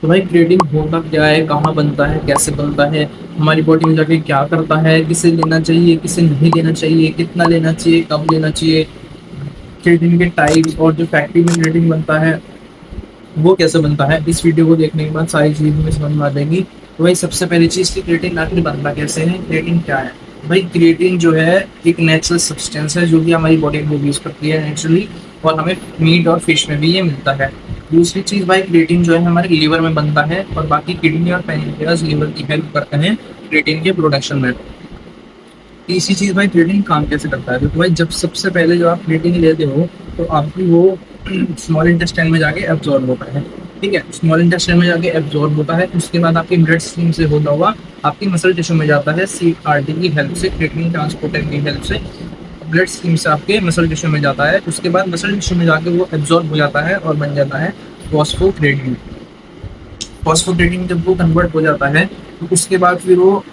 तो भाई क्रिएटिन होता क्या है, कहाँ बनता है, कैसे बनता है, हमारी बॉडी में जाके क्या करता है, किसे लेना चाहिए, किसे नहीं लेना चाहिए, कितना लेना चाहिए, कब लेना चाहिए, क्रिएटिन के टाइप्स और जो फैक्ट्री में क्रिएटिन बनता है वो कैसे बनता है, इस वीडियो को देखने के बाद सारी चीज़ हमें समझ में आ जाएगी। तो भाई सबसे पहली चीज़ कि क्रिएटिन आखिर बनता कैसे है, क्रिएटिन क्या है। भाई क्रिएटिन जो है एक नेचुरल सब्सटेंस है जो कि हमारी बॉडी में यूज़ करती है नेचुरली, और हमें मीट और फिश में भी ये मिलता है। दूसरी चीज़ भाई क्रिएटिन जो है हमारे लीवर में बनता है, और बाकी किडनी और पैनक्रियाज लीवर की हेल्प करते हैं क्रिएटिन के प्रोडक्शन में। तीसरी चीज़ भाई क्रिएटिन काम कैसे करता है। तो भाई जब सबसे पहले जो आप क्रिएटिन लेते हो तो आपकी वो स्मॉल इंटेस्टाइन में जाके एब्जॉर्ब होता है। ठीक है, स्मॉल इंटेस्टाइन में जाके एब्जॉर्ब होता है, उसके बाद आपकी ब्लड स्ट्रीम से होता हुआ आपकी मसल टिश्यू में जाता है, CRT की हेल्प से, क्रिएटिन ट्रांसपोर्टर की हेल्प से ब्लड स्ट्रीम से आपके मसल टिश्यू में जाता है। उसके बाद मसल टिश्यू में जाके वो एब्जॉर्ब हो जाता है और बन जाता है फॉस्फोक्रेटिन। फॉस्फोक्रेटिन जब वो कन्वर्ट हो जाता है तो उसके बाद फिर वो,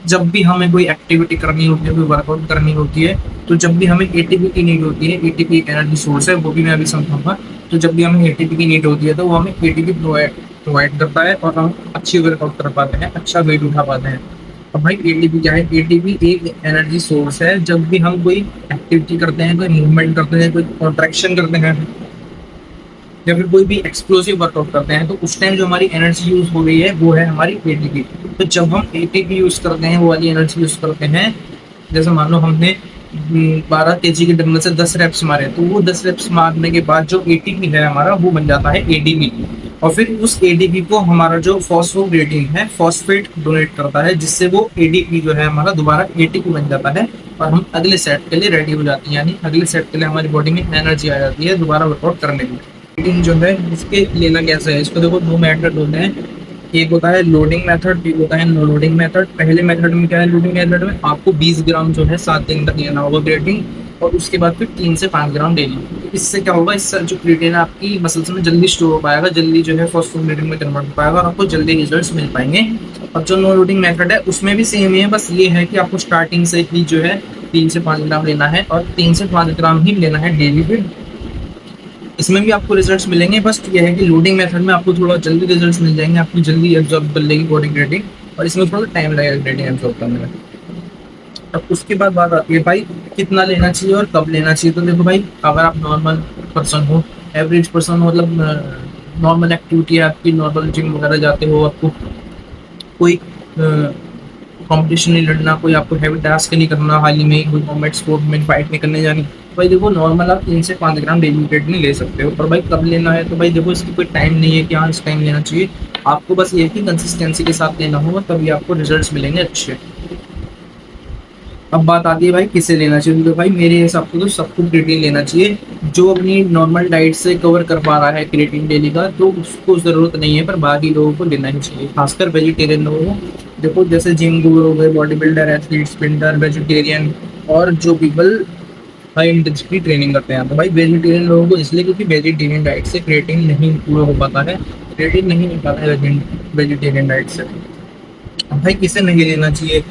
जब भी हमें कोई एक्टिविटी करनी होती है, कोई वर्कआउट करनी होती है, तो जब भी हमें एटीपी की नीड होती है, एटीपी एक एनर्जी सोर्स है, वो भी मैं अभी समझाऊंगा। तो जब भी हमें एटीपी की नीड होती है तो वो हमें एटीपी प्रोवाइड करता है और हम अच्छी वर्कआउट कर पाते हैं, अच्छा वेट उठा पाते हैं। अब भाई एटीपी क्या है, एटीपी एक एनर्जी सोर्स है। जब भी हम कोई एक्टिविटी करते हैं, कोई मूवमेंट करते हैं, कोई कॉन्ट्रैक्शन करते हैं, या फिर कोई भी एक्सप्लोसिव वर्कआउट करते हैं, तो उस टाइम जो हमारी एनर्जी यूज हो रही है वो है हमारी एटीपी। तो जब हम एटीपी यूज करते हैं, वो वाली एनर्जी यूज करते हैं, जैसे मान लो हमने 12 kg के डंबल से 10 रेप्स मारे, तो वो 10 रेप्स मारने के बाद जो एटीपी है हमारा वो बन जाता है एडीपी। और फिर उस एडीपी को हमारा जो फॉस्फोग्रेटिन है, फॉस्फेट डोनेट करता है, जिससे वो एडीपी जो है हमारा दोबारा एटीपी बन जाता है और हम अगले सेट के लिए रेडी हो जाते हैं। यानी अगले सेट के लिए हमारी बॉडी में एनर्जी आ जाती है दोबारा वर्कआउट करने के लिए। क्रिएटिन जो है इसके लेना कैसे है, इसको देखो दो मेथड होते हैं। एक होता है लोडिंग मेथड, एक होता है नो लोडिंग मेथड। पहले मेथड में क्या है, लोडिंग मेथड में आपको 20 ग्राम जो है 7 दिन तक लेना होगा क्रिएटिन, और उसके बाद फिर 3 से 5 ग्राम डेली। इससे क्या होगा, इससे जो क्रिएटिन है आपकी मसल्स में जल्दी स्टोर हो पाएगा, जल्दी जो है फॉस्फोग्रेटिन में कन्वर्ट हो पाएगा और आपको जल्दी रिजल्ट्स मिल पाएंगे। अब जो नो लोडिंग मेथड है उसमें भी सेम ही है, बस ये है कि आपको स्टार्टिंग से ही जो है 3 से 5 ग्राम लेना है, और 3 से 5 ग्राम ही लेना है डेली। फिर इसमें भी आपको रिजल्ट्स मिलेंगे, बस ये है कि लोडिंग मेथड में आपको थोड़ा जल्दी रिजल्ट्स मिल जाएंगे, आपको जल्दी एब्जॉर्ब कर लेगी बॉडी क्रिएटिन, और इसमें थोड़ा टाइम लगेगा क्रिएटिन एब्जॉर्ब करने में। अब उसके बाद बात आती है भाई कितना लेना चाहिए और कब लेना चाहिए। तो देखो भाई, अगर आप नॉर्मल पर्सन हो, एवरेज पर्सन हो, मतलब नॉर्मल एक्टिविटी है आपकी, नॉर्मल जिम वगैरह जाते हो, आपको कोई कंपटीशन नहीं लड़ना, कोई आपको हैवी टास्क नहीं करना, हाल ही में कोई कॉम्बैट स्पोर्ट में फाइट नहीं करने जानी, भाई देखो नॉर्मल आप 3 से 5 ग्राम डेली क्रिएटिन ले सकते हो। और भाई कब लेना है, तो भाई देखो इसकी कोई टाइम नहीं है कि हाँ इस टाइम लेना चाहिए, आपको बस ये है कि कंसिस्टेंसी के साथ लेना होगा, तभी आपको रिजल्ट्स मिलेंगे अच्छे। अब बात आती है भाई किसे लेना चाहिए। तो भाई मेरे हिसाब से तो सबको क्रिएटिन लेना चाहिए, जो अपनी नॉर्मल डाइट से कवर कर पा रहा है क्रिएटिन डेली का, तो उसको जरूरत नहीं है, पर बाकी लोगों को लेना ही चाहिए, खासकर वेजिटेरियन लोगों को। देखो जैसे जिम गुरु हो गए, body builder, athlete, sprinter, vegetarian, और जो पीपल हाई इंटेंसिटी ट्रेनिंग करते हैं। तो भाई वेजिटेरियन लोगों को इसलिए क्योंकि वेजिटेरियन डाइट से क्रिएटिन नहीं पूरा हो पाता है, क्रिएटिन नहीं मिल पाता है वेजिटेरियन डाइट से। अब भाई किसे नहीं लेना चाहिए,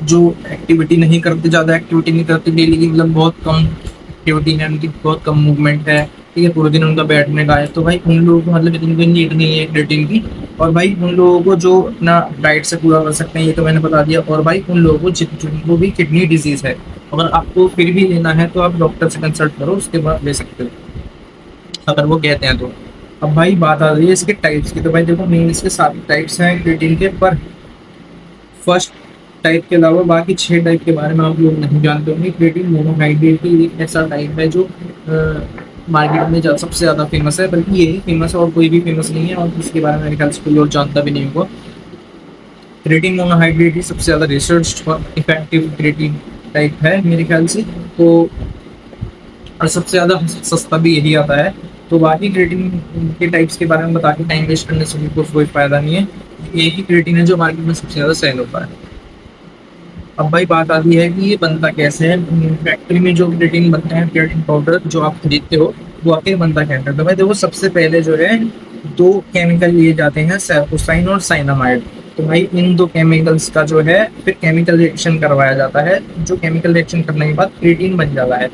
जो एक्टिविटी नहीं करते, ज़्यादा एक्टिविटी नहीं करते डेली की, मतलब बहुत कम एक्टिविटी है उनकी, बहुत कम मूवमेंट है, ठीक है, पूरे दिन उनका बैठने का है, तो भाई उन लोगों को मतलब इतनी कोई नीड नहीं है क्रिएटिन की। और भाई उन लोगों को जो अपना डाइट से पूरा कर सकते हैं, ये तो मैंने बता दिया। और भाई उन लोगों को जिनको भी किडनी डिजीज़ है, अगर आपको फिर भी लेना है तो आप डॉक्टर से कंसल्ट करो, उसके बाद ले सकते हो अगर वो कहते हैं तो। अब भाई बात आ रही है इसके टाइप्स की। तो भाई देखो मेन इसके 7 टाइप्स हैं क्रिएटिन के, पर फर्स्ट टाइप के अलावा बाकी 6 टाइप के बारे में आप लोग नहीं जानते होंगे। क्रिएटिन मोनोहाइड्रेट ही एक ऐसा टाइप है जो मार्केट में सबसे ज़्यादा फेमस है, बल्कि यही फेमस है और कोई भी फेमस नहीं है, और इसके बारे में मेरे ख्याल से कोई और जानता भी नहीं होगा। क्रिएटिन मोनोहाइड्रेट ही सबसे ज़्यादा रिसर्च और इफेक्टिव क्रिएटिन टाइप है मेरे ख्याल से, तो और सबसे ज़्यादा सस्ता भी यही आता है। तो बाकी क्रिएटिन के टाइप्स के बारे में बता के टाइम वेस्ट करने से भी कोई फ़ायदा नहीं है, एक ही क्रिएटिन है जो मार्केट में सबसे ज़्यादा सेल होता है। अब भाई बात आती है कि ये बनता कैसे है। फैक्ट्री में जो क्रिएटिन बनता है, क्रिएटिन पाउडर जो आप खरीदते हो, वो आखिर बनता क्या है। तो भाई देखो सबसे पहले जो है 2 केमिकल लिए जाते हैं, सैपोसाइन और साइनामाइड। तो भाई इन 2 केमिकल्स का जो है फिर केमिकल रिएक्शन करवाया जाता है, जो केमिकल रिएक्शन करने के बाद क्रिएटिन बन जाता है।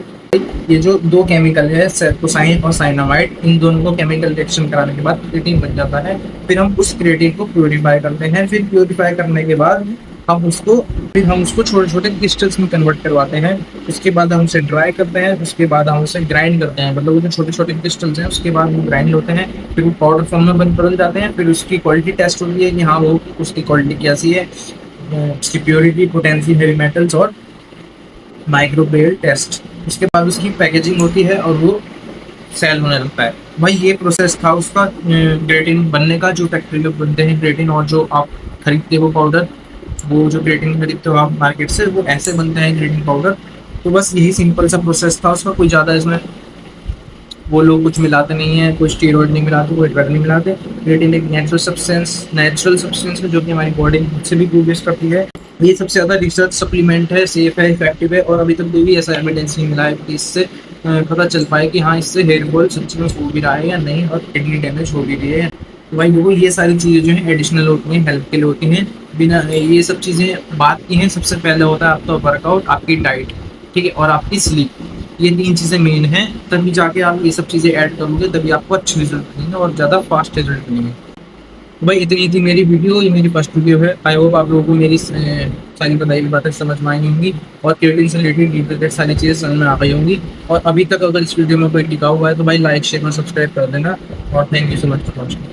ये जो दो केमिकल है सेरकोसाइन और साइनामाइड, इन दोनों को केमिकल रिएक्शन कराने के बाद क्रिएटिन बन जाता है। फिर हम उस क्रिएटिन को प्योरीफाई करते हैं। फिर प्योरीफाई करने के बाद हम उसको फिर हम उसको छोटे छोटे क्रिस्टल्स में कन्वर्ट करवाते हैं। उसके बाद हम उसे ड्राई करते हैं। उसके बाद हम उसे ग्राइंड करते हैं, मतलब वो जो छोटे छोटे क्रिस्टल्स हैं उसके बाद वो ग्राइंड होते हैं। फिर वो पाउडर फॉर्म में बदल जाते हैं। फिर उसकी क्वालिटी टेस्ट होती है कि हाँ वो उसकी क्वालिटी कैसी है, उसकी प्योरिटी, पोटेंसी, हेवी मेटल्स और माइक्रोबियल टेस्ट। उसके बाद उसकी पैकेजिंग होती है और वो सेल होने लगता है। भाई ये प्रोसेस था उसका क्रिएटिन बनने का। जो फैक्ट्री में बनते हैं क्रिएटिन और जो आप खरीदते हो पाउडर, वो जो क्रिएटिन खरीदते हो आप मार्केट से, वो ऐसे बनते हैं क्रिएटिन पाउडर। तो बस यही सिंपल सा प्रोसेस था उसका। कोई ज़्यादा इसमें वो लोग कुछ मिलाते नहीं है, कोई स्टीरॉइड नहीं मिलाते, कोई ड्रग नहीं मिलाते। क्रिएटिन एक नेचुरल सब्सटेंस है जो कि हमारी बॉडी से भी प्रोड्यूस करती है। ये सबसे ज़्यादा रिसर्च सप्लीमेंट है, सेफ है, इफेक्टिव है और अभी तक कोई भी ऐसा एविडेंस नहीं मिला है कि इससे पता चल पाए कि हाँ इससे हेयर फॉल सच में हो भी रहा है या नहीं और किडनी डैमेज हो भी रही है। तो भाई देखो ये सारी चीज़ें जो हैं एडिशनल होती हैं, हेल्प के लिए होती हैं। बिना ये सब चीज़ें बात की हैं, सबसे पहले होता है आपका वर्कआउट, आपकी डाइट, ठीक है, और आपकी स्लीप। ये 3 चीज़ें मेन हैं। तभी जाके आप ये सब चीज़ें ऐड करोगे तभी आपको अच्छे रिजल्ट मिलेंगे और ज़्यादा फास्ट रिजल्ट मिलेंगे। तो भाई इतनी थी मेरी वीडियो, ये मेरी फर्स्ट वीडियो है। आई होप आप लोगों को मेरी सारी बताई हुई बातें समझ में आई होंगी और क्रिएटिन से रिलेटेड सारी चीज़ें समझ में आ गई होंगी। और अभी तक अगर इस वीडियो में कोई टिका हुआ है तो भाई लाइक, शेयर और सब्सक्राइब कर देना। और thank you so much for watching.